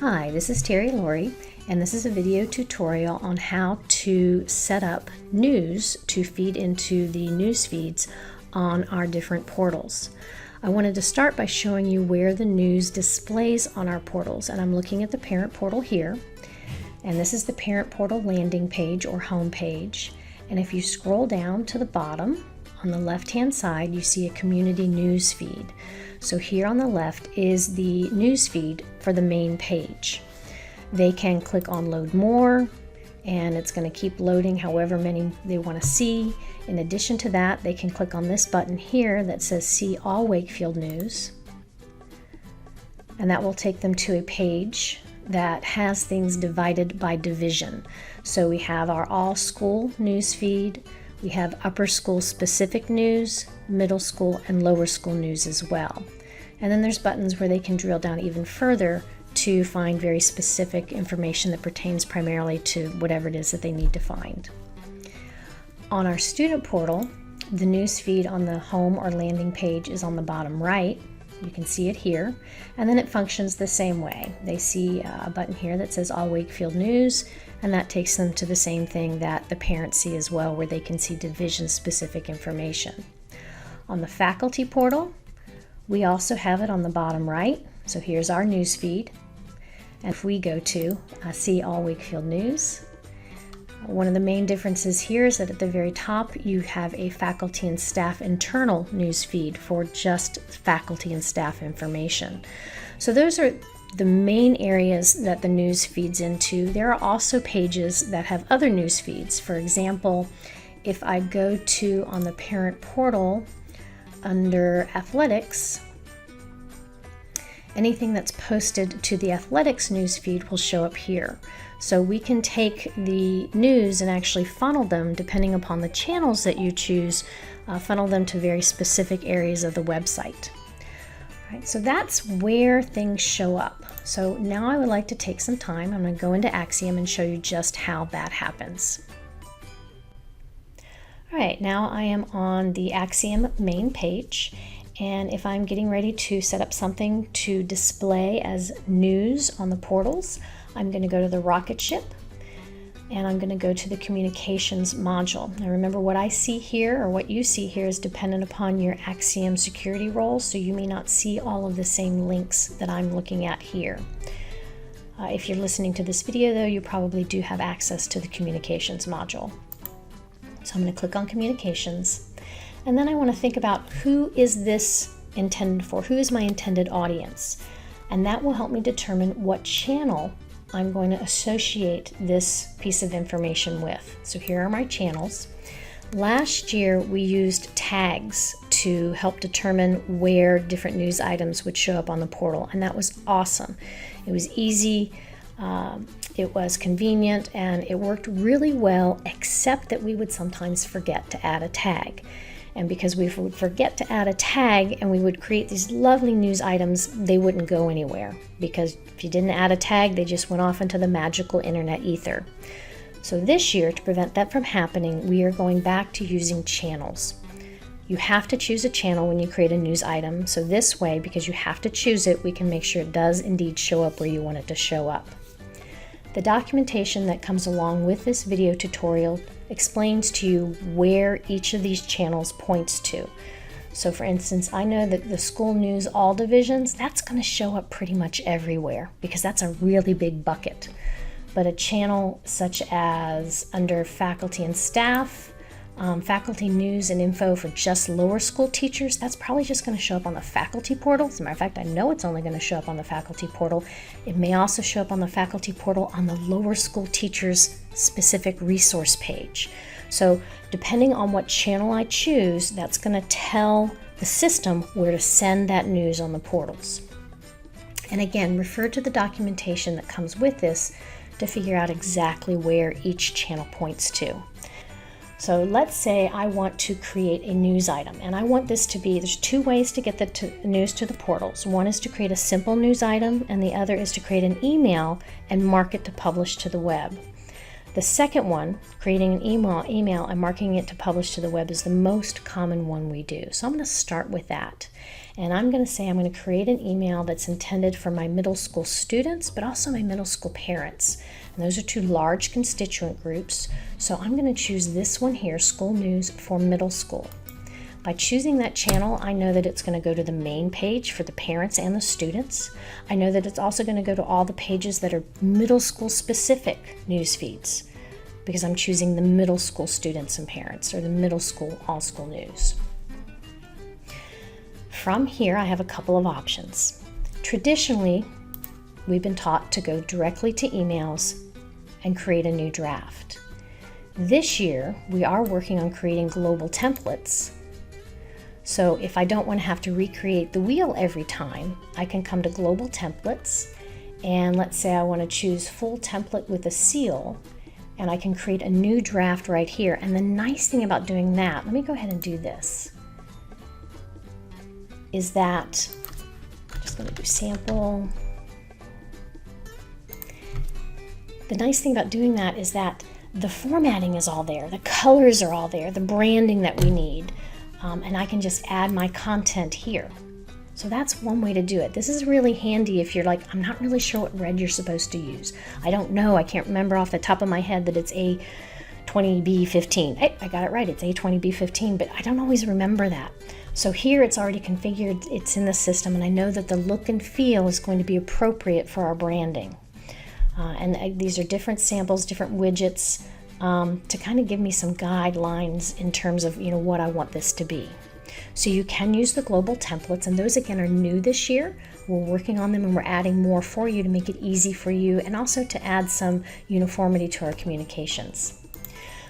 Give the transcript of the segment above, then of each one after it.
Hi, this is Terry Laurie, and this is a video tutorial on how to set up news to feed into the news feeds on our different portals. I wanted to start by showing you where the news displays on our portals, and I'm looking at the parent portal here, and this is the parent portal landing page or home page. And if you scroll down to the bottom, on the left-hand side, you see a community news feed. So here on the left is the news feed for the main page. They can click on load more, and it's going to keep loading however many they want to see. In addition to that, they can click on this button here that says see all Wakefield news, and that will take them to a page that has things divided by division. So we have our all school news feed, we have upper school specific news, middle school and lower school news as well. And then there's buttons where they can drill down even further to find very specific information that pertains primarily to whatever it is that they need to find. On our student portal, the news feed on the home or landing page is on the bottom right. You can see it here, and then it functions the same way. They see a button here that says all Wakefield news, and that takes them to the same thing that the parents see as well, where they can see division specific information. On the faculty portal, we also have it on the bottom right. So here's our news feed, and if we go to see all Wakefield news, one of the main differences here is that at the very top you have a faculty and staff internal news feed for just faculty and staff information. So those are the main areas that the news feeds into. There are also pages that have other news feeds. For example, if I go to on the parent portal under athletics, anything that's posted to the athletics news feed will show up here. So we can take the news and actually funnel them, depending upon the channels that you choose, funnel them to very specific areas of the website. All right, so that's where things show up. So now I would like to take some time. I'm going to go into Axiom and show you just how that happens. All right, now I am on the Axiom main page. And if I'm getting ready to set up something to display as news on the portals, I'm going to go to the rocket ship and I'm going to go to the communications module. Now remember, what I see here or what you see here is dependent upon your Axiom security roles, so you may not see all of the same links that I'm looking at here. If you're listening to this video though, you probably do have access to the communications module. So I'm going to click on communications. And then I want to think about who is this intended for? Who is my intended audience? And that will help me determine what channel I'm going to associate this piece of information with. So here are my channels. Last year we used tags to help determine where different news items would show up on the portal, and that was awesome. It was easy, it was convenient, and it worked really well, except that we would sometimes forget to add a tag. And because we would forget to add a tag and we would create these lovely news items, they wouldn't go anywhere, because if you didn't add a tag, they just went off into the magical internet ether. So this year, to prevent that from happening, we are going back to using channels. You have to choose a channel when you create a news item. So this way, because you have to choose it, we can make sure it does indeed show up where you want it to show up. The documentation that comes along with this video tutorial explains to you where each of these channels points to. So for instance, I know that the school news all divisions, that's going to show up pretty much everywhere because that's a really big bucket. But a channel such as under faculty and staff, faculty news and info for just lower school teachers, that's probably just going to show up on the faculty portal. As a matter of fact, I know it's only going to show up on the faculty portal. It may also show up on the faculty portal on the lower school teachers specific resource page. So depending on what channel I choose, that's going to tell the system where to send that news on the portals. And again, refer to the documentation that comes with this to figure out exactly where each channel points to. So let's say I want to create a news item, and I want this to be, there's two ways to get the news to the portals. One is to create a simple news item, and the other is to create an email and mark it to publish to the web. The second one, creating an email and marking it to publish to the web, is the most common one we do. So I'm going to start with that. And I'm going to say I'm going to create an email that's intended for my middle school students, but also my middle school parents. And those are two large constituent groups. So I'm going to choose this one here, School News for Middle School. By choosing that channel, I know that it's going to go to the main page for the parents and the students. I know that it's also going to go to all the pages that are middle school specific news feeds, because I'm choosing the middle school students and parents, or the middle school all school news. From here, I have a couple of options. Traditionally, we've been taught to go directly to emails and create a new draft. This year, we are working on creating global templates. So if I don't want to have to recreate the wheel every time, I can come to global templates, and let's say I want to choose full template with a seal, and I can create a new draft right here. And the nice thing about doing that, let me go ahead and do this, is that I'm just going to do sample. The nice thing about doing that is that the formatting is all there, the colors are all there, the branding that we need. And I can just add my content here. So that's one way to do it. This is really handy if you're like, I'm not really sure what red you're supposed to use. I don't know, I can't remember off the top of my head that it's A20B15. Hey, I got it right, it's A20B15, but I don't always remember that. So here it's already configured, it's in the system, and I know that the look and feel is going to be appropriate for our branding. These are different samples, different widgets, to kind of give me some guidelines in terms of what I want this to be. So you can use the global templates, and those again are new this year. We're working on them and we're adding more for you to make it easy for you, and also to add some uniformity to our communications.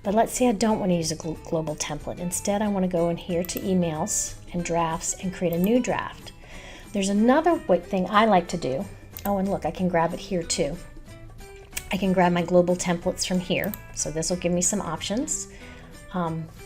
But let's say I don't want to use a global template. Instead, I want to go in here to emails and drafts and create a new draft. There's another thing I like to do. Oh, and look, I can grab it here too. I can grab my global templates from here. So this will give me some options.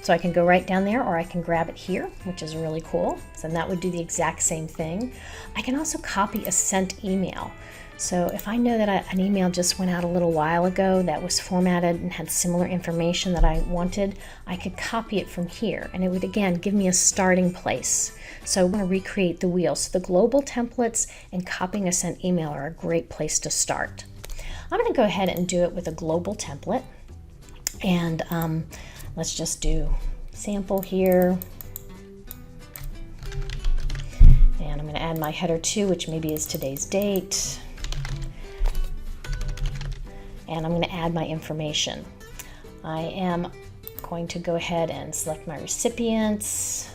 So I can go right down there, or I can grab it here, which is really cool. So that would do the exact same thing. I can also copy a sent email. So if I know that an email just went out a little while ago that was formatted and had similar information that I wanted, I could copy it from here, and it would again give me a starting place. So I want to recreate the wheel. So the global templates and copying a sent email are a great place to start. I'm going to go ahead and do it with a global template, and let's just do sample here, and I'm going to add my header too, which maybe is today's date, and I'm going to add my information. I am going to go ahead and select my recipients.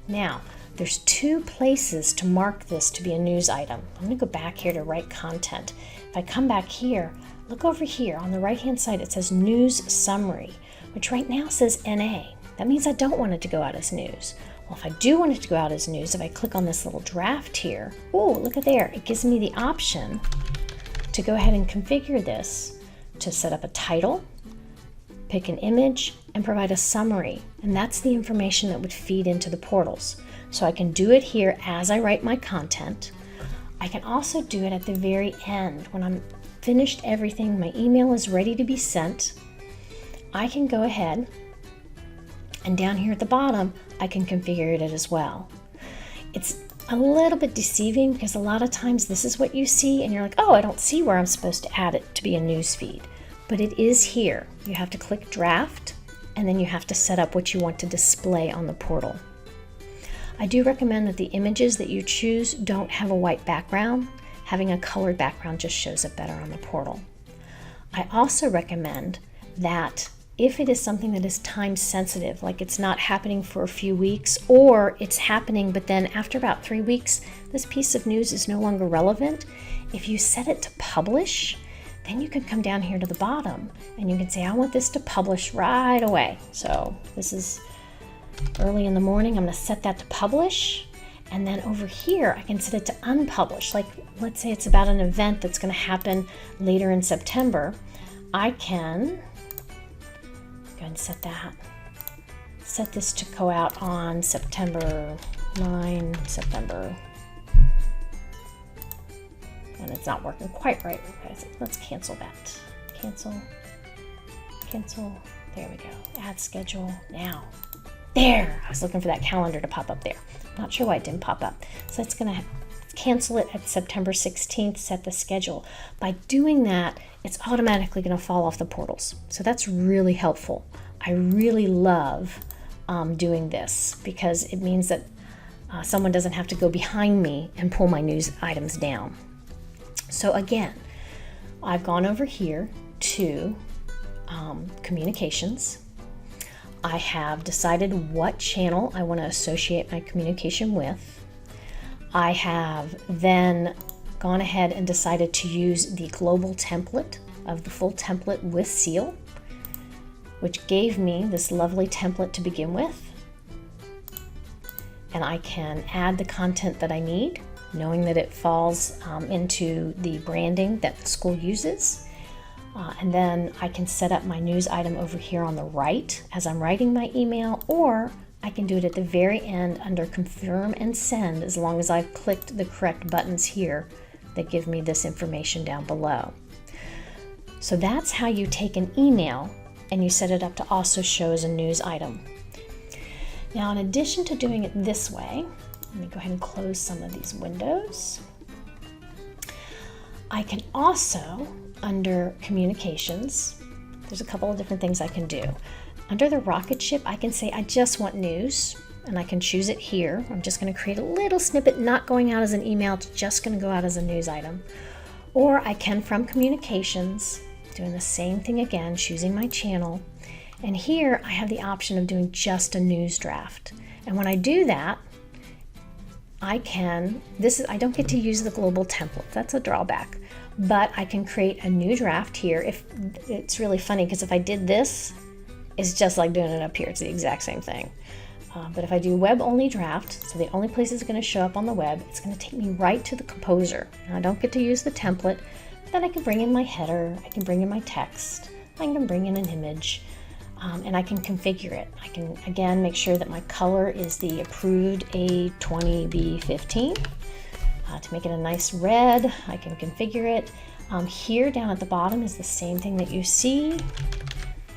Now there's two places to mark this to be a news item. I'm going to go back here to write content. If I come back here, look over here on the right hand side, it says news summary, which right now says NA. That means I don't want it to go out as news. Well, if I do want it to go out as news, if I click on this little draft here, oh, look at there, it gives me the option to go ahead and configure this to set up a title, pick an image, and provide a summary. And that's the information that would feed into the portals. So I can do it here as I write my content. I can also do it at the very end when I'm finished everything, my email is ready to be sent. I can go ahead and down here at the bottom, I can configure it as well. It's a little bit deceiving because a lot of times this is what you see and you're like, oh, I don't see where I'm supposed to add it to be a news feed. But it is here. You have to click draft, and then you have to set up what you want to display on the portal. I do recommend that the images that you choose don't have a white background. Having a colored background just shows it better on the portal. I also recommend that if it is something that is time sensitive, like it's not happening for a few weeks, or it's happening but then after about 3 weeks this piece of news is no longer relevant, if you set it to publish, then you can come down here to the bottom and you can say, I want this to publish right away. So this is early in the morning, I'm going to set that to publish, and then over here I can set it to unpublish. Like let's say it's about an event that's going to happen later in September. I can go ahead and set this to go out on September 9, and it's not working quite right. Let's cancel that. Cancel. Cancel. There we go. Add schedule now. There. I was looking for that calendar to pop up there. Not sure why it didn't pop up. So it's going to cancel it at September 16th, set the schedule. By doing that, it's automatically going to fall off the portals. So that's really helpful. I really love doing this because it means that someone doesn't have to go behind me and pull my news items down. So again, I've gone over here to communications. I have decided what channel I want to associate my communication with. I have then gone ahead and decided to use the global template of the full template with Seal, which gave me this lovely template to begin with. And I can add the content that I need, knowing that it falls into the branding that the school uses. And then I can set up my news item over here on the right as I'm writing my email, or I can do it at the very end under confirm and send as long as I've clicked the correct buttons here that give me this information down below. So that's how you take an email and you set it up to also show as a news item. Now, in addition to doing it this way, let me go ahead and close some of these windows. I can also, under communications, there's a couple of different things I can do. Under the rocket ship, I can say I just want news, and I can choose it here. I'm just going to create a little snippet, not going out as an email, it's just going to go out as a news item. Or I can, from communications, doing the same thing again, choosing my channel. And here I have the option of doing just a news draft. And when I do that, I don't get to use the global template. That's a drawback. But I can create a new draft here. If it's really funny because if I did this, it's just like doing it up here. It's the exact same thing. But if I do web only draft, so the only place it's going to show up on the web, it's going to take me right to the composer. Now, I don't get to use the template. Then I can bring in my header. I can bring in my text. I can bring in an image. And I can configure it. I can, again, make sure that my color is the approved A20B15. To make it a nice red, I can configure it. Here down at the bottom is the same thing that you see.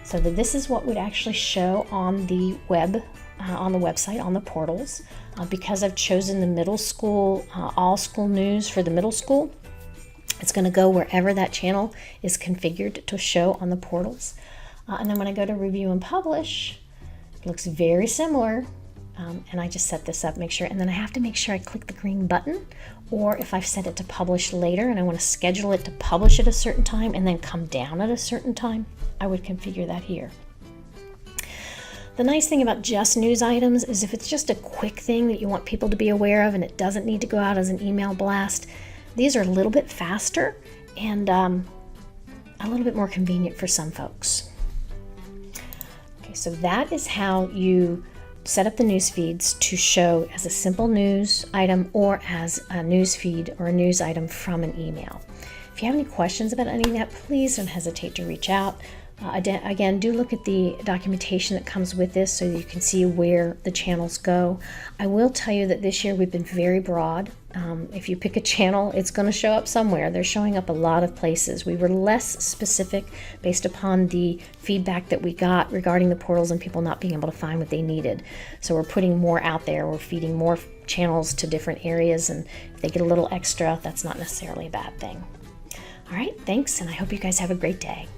So that this is what would actually show on the web, on the website, on the portals. Because I've chosen the middle school, all school news for the middle school, it's going to go wherever that channel is configured to show on the portals. And then when I go to review and publish, it looks very similar. And I just set this up, make sure, and then I have to make sure I click the green button, or if I've set it to publish later and I want to schedule it to publish at a certain time and then come down at a certain time, I would configure that here. The nice thing about just news items is if it's just a quick thing that you want people to be aware of and it doesn't need to go out as an email blast, these are a little bit faster and a little bit more convenient for some folks. Okay, so that is how you set up the news feeds to show as a simple news item or as a news feed or a news item from an email. If you have any questions about any of that, please don't hesitate to reach out. Again, do look at the documentation that comes with this so that you can see where the channels go. I will tell you that this year we've been very broad. If you pick a channel, it's going to show up somewhere. They're showing up a lot of places. We were less specific based upon the feedback that we got regarding the portals and people not being able to find what they needed. So we're putting more out there. We're feeding more channels to different areas, and if they get a little extra, that's not necessarily a bad thing. All right, thanks, and I hope you guys have a great day.